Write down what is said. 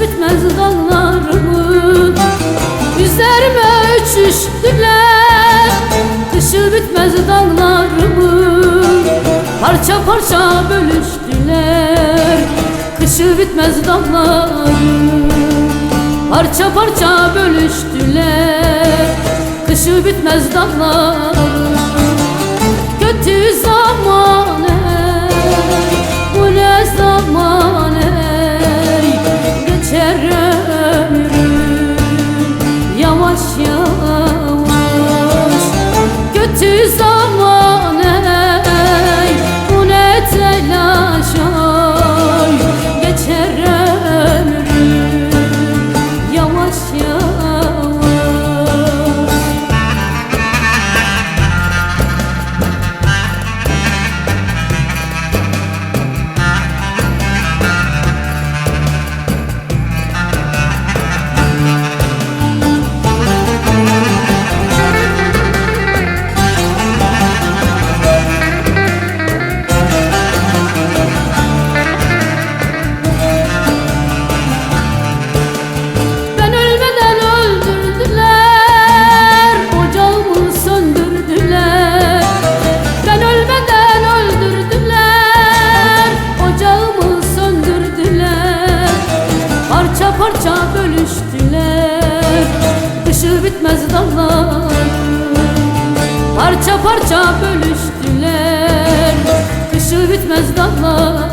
bitmez dağlarımı üzerime uçuştular. Kışı bitmez dağlarımı parça parça bölüştüler. Kışı bitmez dağlarımı parça parça bölüştüler. Kışı bitmez dağlarımı. Kötü zaman ey, bu ne zaman ey, geçer ömrüm yavaş yavaş. Kötü zaman ey, bu ne telaş ay, geçer ömrüm yavaş yavaş. Parça bölüştüler. Kışı bitmez dağlar parça parça bölüştüler. Kışı bitmez dağlar